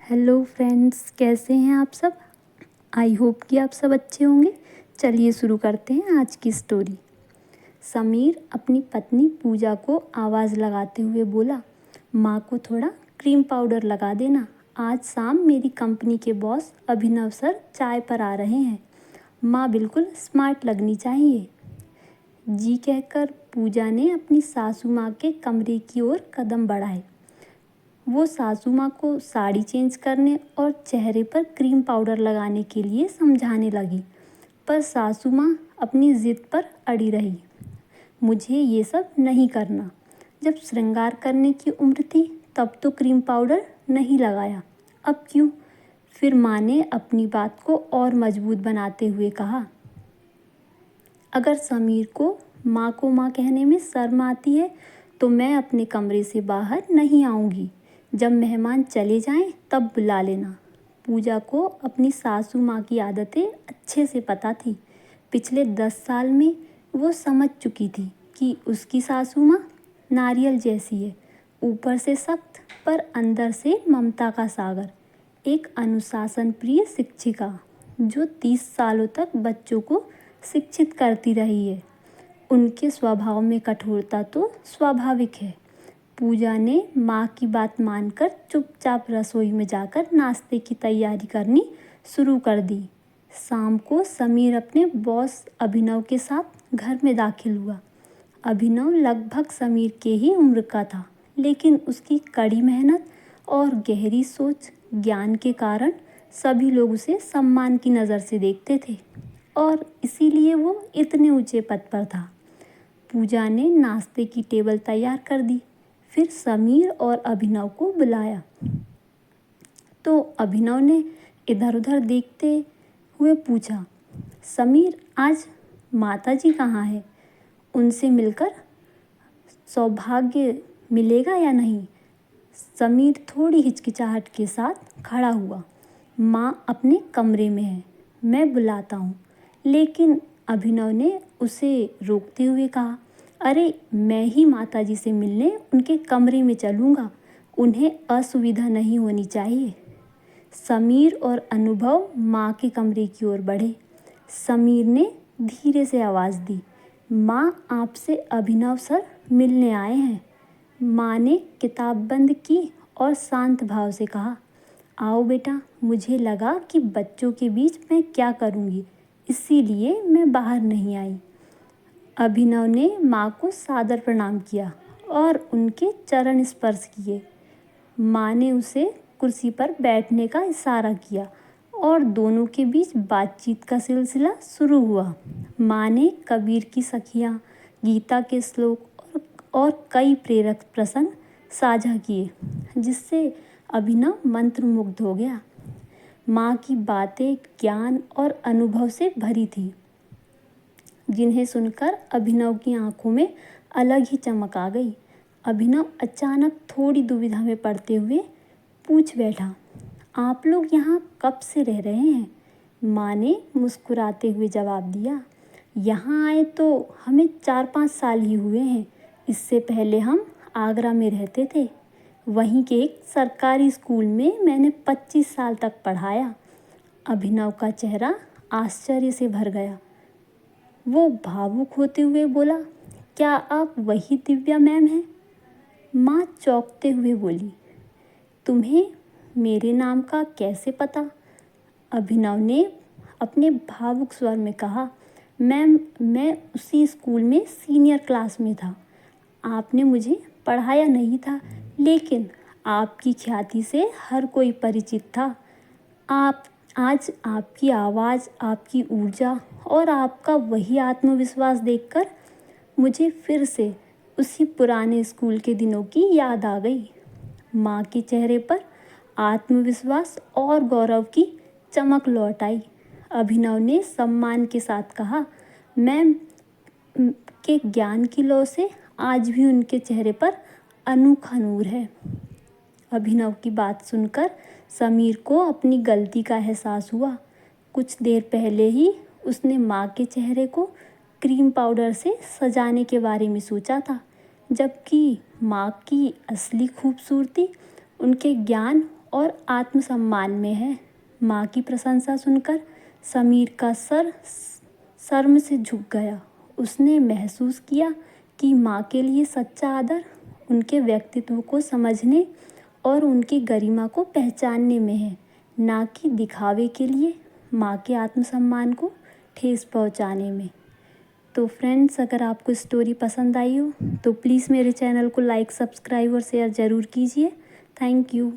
Hello friends, कैसे हैं आप सब। आई होप कि आप सब अच्छे होंगे। चलिए शुरू करते हैं आज की स्टोरी। समीर अपनी पत्नी पूजा को आवाज़ लगाते हुए बोला, माँ को थोड़ा क्रीम पाउडर लगा देना। आज शाम मेरी कंपनी के बॉस अभिनव सर चाय पर आ रहे हैं। माँ बिल्कुल स्मार्ट लगनी चाहिए। जी कहकर पूजा ने अपनी सासू माँ के कमरे की ओर कदम बढ़ाए। वो सासू माँ को साड़ी चेंज करने और चेहरे पर क्रीम पाउडर लगाने के लिए समझाने लगी, पर सासू माँ अपनी ज़िद पर अड़ी रही। मुझे ये सब नहीं करना। जब श्रृंगार करने की उम्र थी तब तो क्रीम पाउडर नहीं लगाया, अब क्यों। फिर माँ ने अपनी बात को और मजबूत बनाते हुए कहा, अगर समीर को माँ कहने में शर्म आती है तो मैं अपने कमरे से बाहर नहीं आऊँगी। जब मेहमान चले जाएं तब बुला लेना। पूजा को अपनी सासू माँ की आदतें अच्छे से पता थी। पिछले 10 साल में वो समझ चुकी थी कि उसकी सासू माँ नारियल जैसी है, ऊपर से सख्त पर अंदर से ममता का सागर। एक अनुशासन प्रिय शिक्षिका जो 30 सालों तक बच्चों को शिक्षित करती रही है। उनके स्वभाव में कठोरता तो स्वाभाविक है। पूजा ने माँ की बात मानकर चुपचाप रसोई में जाकर नाश्ते की तैयारी करनी शुरू कर दी। शाम को समीर अपने बॉस अभिनव के साथ घर में दाखिल हुआ। अभिनव लगभग समीर के ही उम्र का था, लेकिन उसकी कड़ी मेहनत और गहरी सोच ज्ञान के कारण सभी लोग उसे सम्मान की नज़र से देखते थे और इसीलिए वो इतने ऊंचे पद पर था। पूजा ने नाश्ते की टेबल तैयार कर दी, फिर समीर और अभिनव को बुलाया तो अभिनव ने इधर उधर देखते हुए पूछा, समीर आज माताजी कहाँ है? उनसे मिलकर सौभाग्य मिलेगा या नहीं? समीर थोड़ी हिचकिचाहट के साथ खड़ा हुआ। माँ अपने कमरे में है, मैं बुलाता हूँ। लेकिन अभिनव ने उसे रोकते हुए कहा, अरे मैं ही माताजी से मिलने उनके कमरे में चलूँगा, उन्हें असुविधा नहीं होनी चाहिए। समीर और अनुभव माँ के कमरे की ओर बढ़े। समीर ने धीरे से आवाज़ दी, माँ आपसे अभिनव सर मिलने आए हैं। माँ ने किताब बंद की और शांत भाव से कहा, आओ बेटा, मुझे लगा कि बच्चों के बीच मैं क्या करूँगी, इसीलिए मैं बाहर नहीं आई। अभिनव ने माँ को सादर प्रणाम किया और उनके चरण स्पर्श किए। माँ ने उसे कुर्सी पर बैठने का इशारा किया और दोनों के बीच बातचीत का सिलसिला शुरू हुआ। माँ ने कबीर की सखियाँ, गीता के श्लोक और कई प्रेरक प्रसंग साझा किए, जिससे अभिनव मंत्रमुग्ध हो गया। माँ की बातें ज्ञान और अनुभव से भरी थी, जिन्हें सुनकर अभिनव की आंखों में अलग ही चमक आ गई। अभिनव अचानक थोड़ी दुविधा में पड़ते हुए पूछ बैठा, आप लोग यहाँ कब से रह रहे हैं? माँ ने मुस्कुराते हुए जवाब दिया, यहाँ आए तो हमें 4-5 साल ही हुए हैं। इससे पहले हम आगरा में रहते थे। वहीं के एक सरकारी स्कूल में मैंने 25 साल तक पढ़ाया। अभिनव का चेहरा आश्चर्य से भर गया। वो भावुक होते हुए बोला, क्या आप वही दिव्या मैम हैं? माँ चौंकते हुए बोली, तुम्हें मेरे नाम का कैसे पता? अभिनव ने अपने भावुक स्वर में कहा, मैम मैं उसी स्कूल में सीनियर क्लास में था। आपने मुझे पढ़ाया नहीं था, लेकिन आपकी ख्याति से हर कोई परिचित था। आप आज आपकी आवाज़, आपकी ऊर्जा और आपका वही आत्मविश्वास देखकर मुझे फिर से उसी पुराने स्कूल के दिनों की याद आ गई। माँ के चेहरे पर आत्मविश्वास और गौरव की चमक लौट आई। अभिनव ने सम्मान के साथ कहा, मैम के ज्ञान की लौ से आज भी उनके चेहरे पर अनोखा नूर है। अभिनव की बात सुनकर समीर को अपनी गलती का एहसास हुआ। कुछ देर पहले ही उसने माँ के चेहरे को क्रीम पाउडर से सजाने के बारे में सोचा था, जबकि माँ की असली खूबसूरती उनके ज्ञान और आत्मसम्मान में है। माँ की प्रशंसा सुनकर समीर का सर शर्म से झुक गया। उसने महसूस किया कि माँ के लिए सच्चा आदर उनके व्यक्तित्व को समझने और उनकी गरिमा को पहचानने में है, ना कि दिखावे के लिए माँ के आत्मसम्मान को ठेस पहुँचाने में। तो फ्रेंड्स, अगर आपको स्टोरी पसंद आई हो तो प्लीज़ मेरे चैनल को लाइक, सब्सक्राइब और शेयर ज़रूर कीजिए। Thank you.